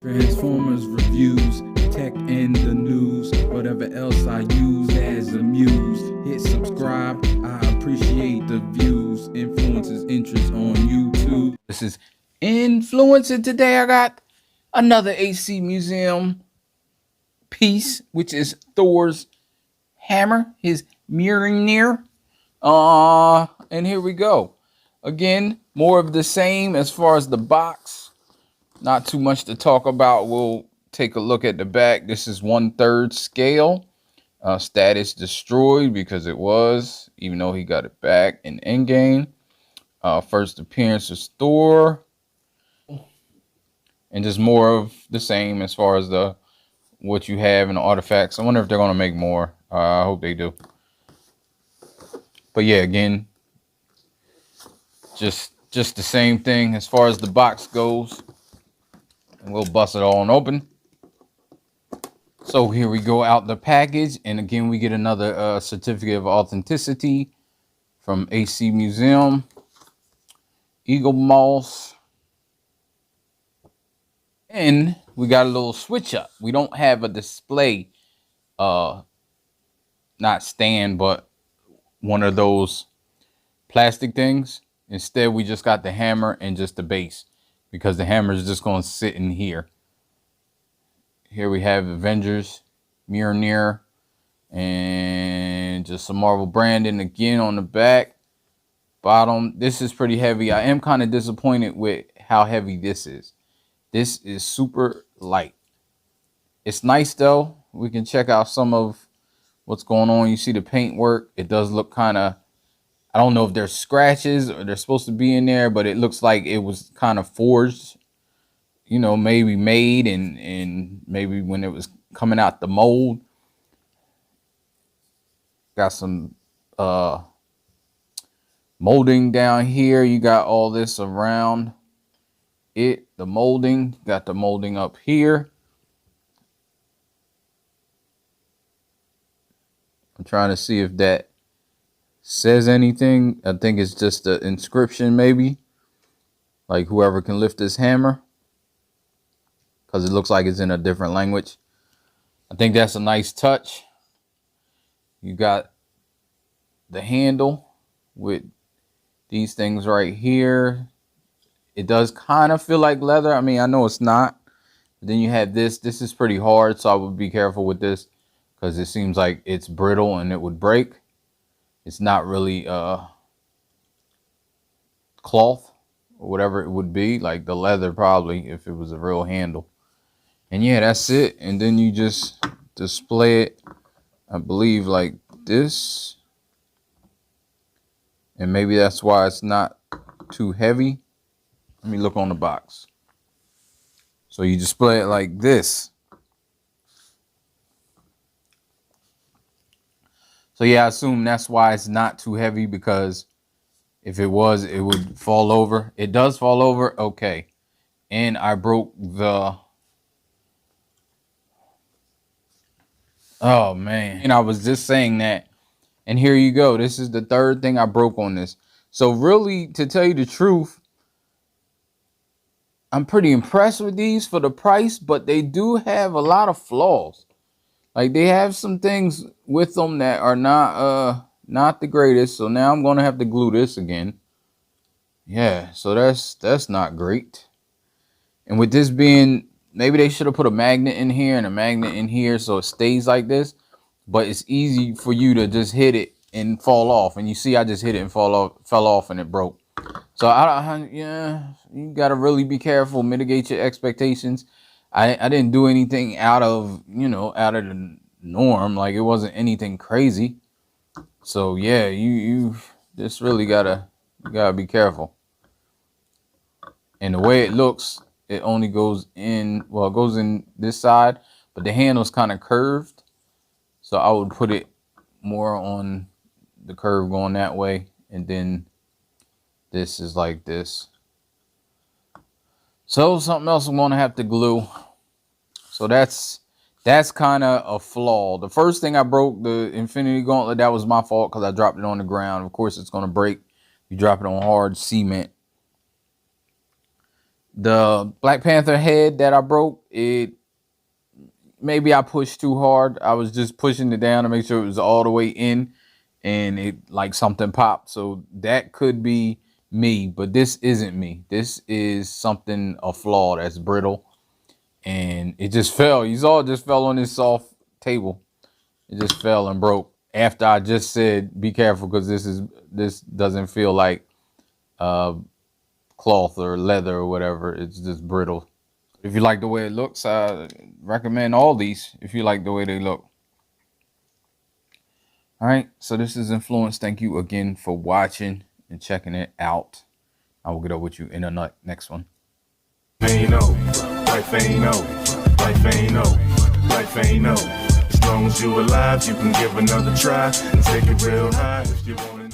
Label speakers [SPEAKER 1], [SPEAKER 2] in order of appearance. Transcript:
[SPEAKER 1] Transformers reviews, tech and the news, whatever else I use as a muse. Hit subscribe, I appreciate the views. Influences interest on YouTube. This is Influence, and today I got another AC Museum piece, which is Thor's hammer, his Mjolnir. And here we go. Again, more of the same as far as the box. Not too much to talk about. We'll take a look at the back. This is 1/3 scale. Status destroyed because it was, even though he got it back in Endgame. First appearance of Thor. And just more of the same as far as the what you have in the artifacts. I wonder if they're going to make more. I hope they do. But yeah, again, just the same thing as far as the box goes. And we'll bust it all open. So here we go out the package. And again, we get another certificate of authenticity from AC Museum. Eagle Moss. And we got a little switch up. We don't have a display, not stand, but one of those plastic things. Instead, we just got the hammer and just the base, because the hammer is just going to sit in here. Here we have Avengers, Mjolnir, and just some Marvel branding again on the back. Bottom, this is pretty heavy. I am kind of disappointed with how heavy this is. This is super light. It's nice though. We can check out some of what's going on. You see the paint work. It does look kind of, I don't know if there's scratches or they're supposed to be in there, but it looks like it was kind of forged, you know, maybe made and maybe when it was coming out the mold. Got some molding down here. You got all this around it, the molding. Got the molding up here. I'm trying to see if that says anything. I think it's just an inscription, maybe, like whoever can lift this hammer, because it looks like it's in a different language. I think that's a nice touch. You got the handle with these things right here. It does kind of feel like leather. I mean, I know it's not. But then you have this. This is pretty hard, so I would be careful with this because it seems like it's brittle and it would break. It's not really cloth or whatever it would be, like the leather probably if it was a real handle. And yeah, that's it. And then you just display it, I believe, like this. And maybe that's why it's not too heavy. Let me look on the box. So you display it like this. So yeah, I assume that's why it's not too heavy, because if it was, it would fall over. It does fall over. Okay. And I broke the... Oh, man. And I was just saying that. And here you go. This is the third thing I broke on this. So really, to tell you the truth, I'm pretty impressed with these for the price, but they do have a lot of flaws. Like, they have some things with them that are not the greatest. So now I'm going to have to glue this again. Yeah, so that's not great. And with this being, maybe they should have put a magnet in here and a magnet in here so it stays like this. But it's easy for you to just hit it and fall off. And you see, I just hit it and fell off and it broke. So yeah, you got to really be careful, mitigate your expectations. I didn't do anything out of the norm. Like, it wasn't anything crazy. So yeah, you just really gotta be careful. And the way it looks, it only goes in, well, it goes in this side, but the handle's kind of curved. So I would put it more on the curve going that way. And then this is like this. So something else I'm going to have to glue. So that's kind of a flaw. The first thing I broke, the Infinity Gauntlet, that was my fault because I dropped it on the ground. Of course, it's going to break. You drop it on hard cement. The Black Panther head that I broke, maybe I pushed too hard. I was just pushing it down to make sure it was all the way in, and it like something popped. So that could be me, but this isn't me. This is something, a flaw that's brittle, and it just fell. You saw it just fell on this soft table. It just fell and broke after I just said be careful, because this doesn't feel like cloth or leather or whatever. It's just brittle. If you like the way it looks, I recommend all these if you like the way they look. All right, so this is Influence. Thank you again for watching and checking it out. I will get up with you in the next one.
[SPEAKER 2] Ain't no, life ain't no, life ain't no, life ain't no. As long as you alive, you can give another try and take it real high if you want it.